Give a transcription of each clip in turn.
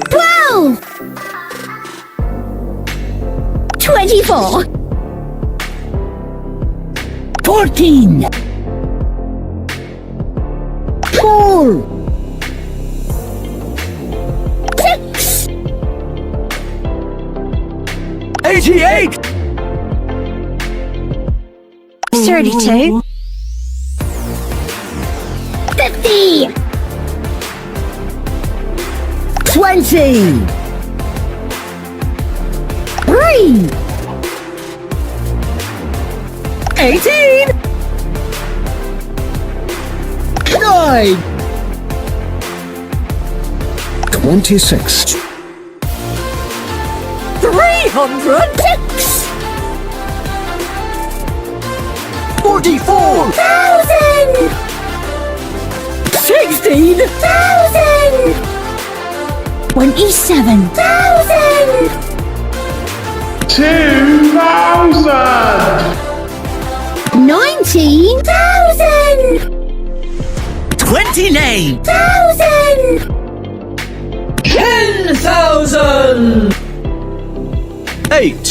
12. 24. 14. 4. 6. 88. 32. 50. 20. 3. 18. 9. 26. 306. 44. 1,000. 16. 1,000. 27,000. 2,000. 19,000. 29. 1,000. 10,000. 8.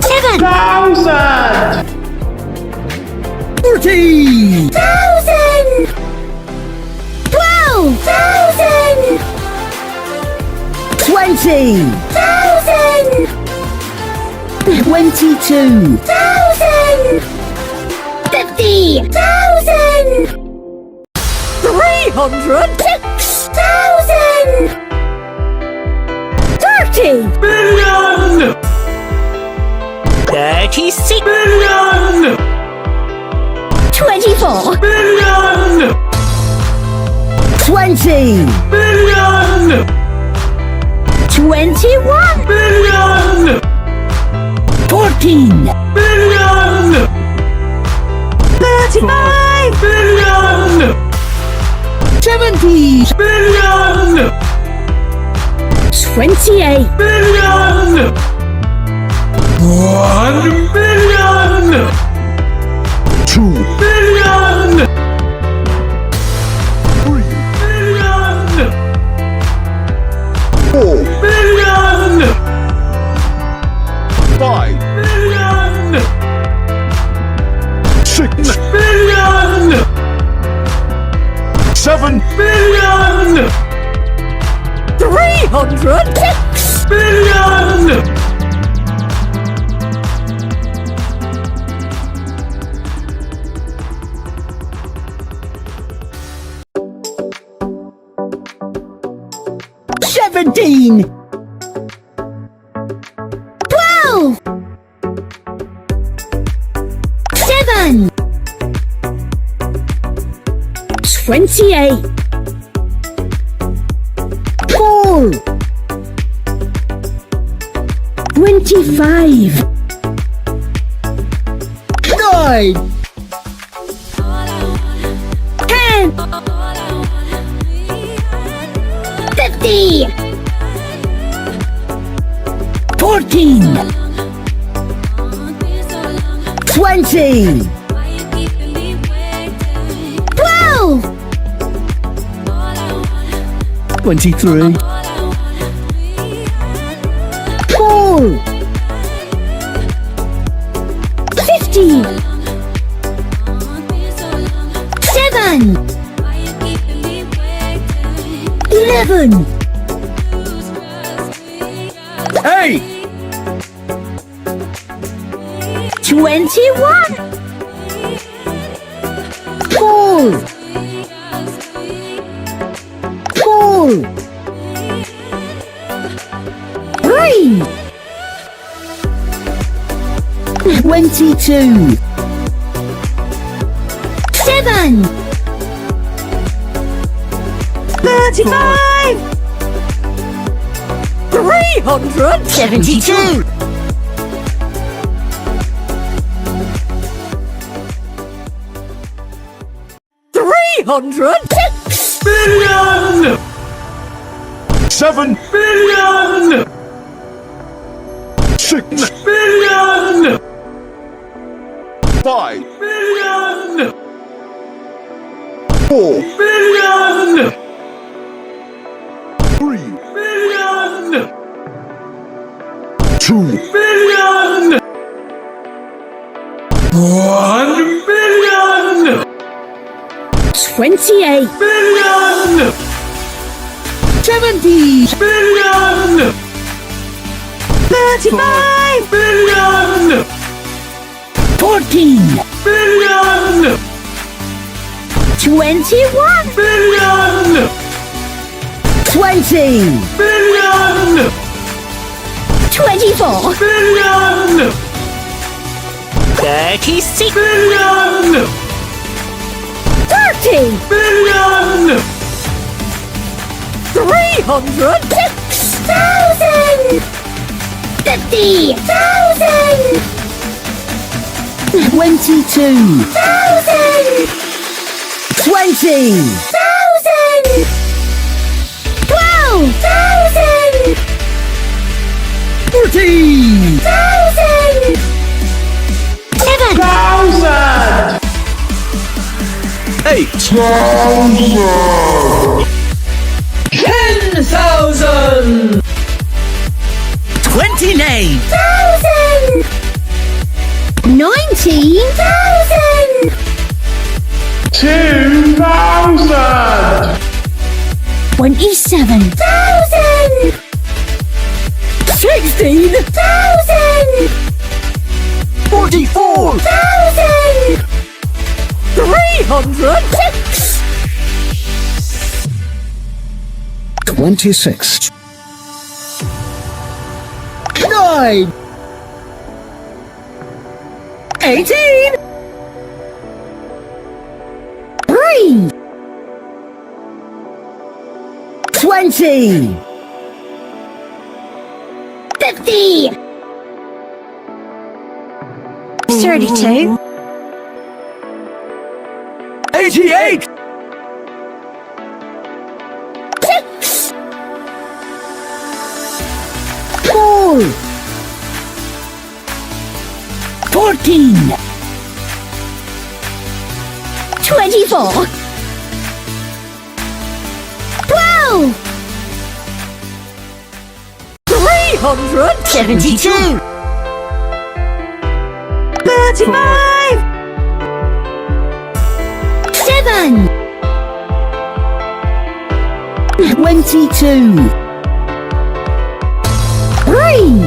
7,000. 14. 12,000. 20. 22. 50,000. 306. 30. Billion. 36. Billion. 24. Billion. 20. Billion. 21. Billion. 14. Billion. 35. Billion. 70. Billion. 28. Billion. 1 billion. 2 billion. 3 billion. 4 billion. 5 billion. 6 billion. 7 billion. 306 billion. 17. 12. 7. 28. 4. 25. 9. 10. 50. 14. 20. 12. 23. 4. 15. 7. 11. 8. 21. 4. 4. 3. 22. 7. 35. 372. 306 billion. 7 billion. 6 billion. 5 billion. 4 million, 3 million, 2 million, 1 million, 28, million, 70, million, 35, million, 14, million, 21, million, 20, million, 24, million, 36, million, 30, million, 300, 6,000, 50,000, 22,000, 20,000, 12,000, 14 7, 1,000, 8 10,000, 29 19,000, 2,000, 27,000, 16,000, 44 306, 26 9 18, 3, 20, 50, 32, 88 6, 4, 14, 24, 12, 372, 35, 7, 22, 3,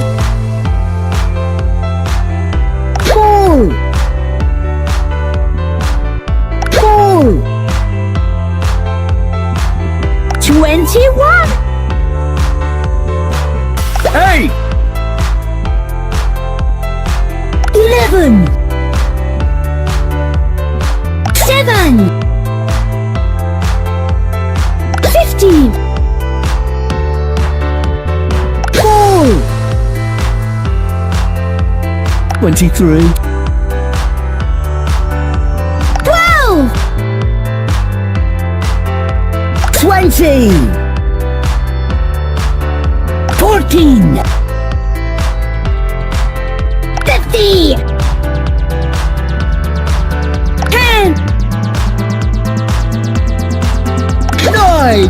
4, 21, 8 11, 7, 15, 4, 23 12, 20, 14, 50, 10, 9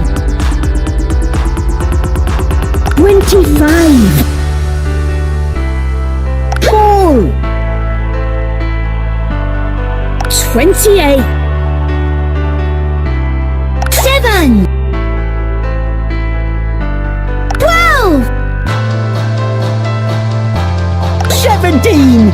25, 4, 28, 7, 12, 17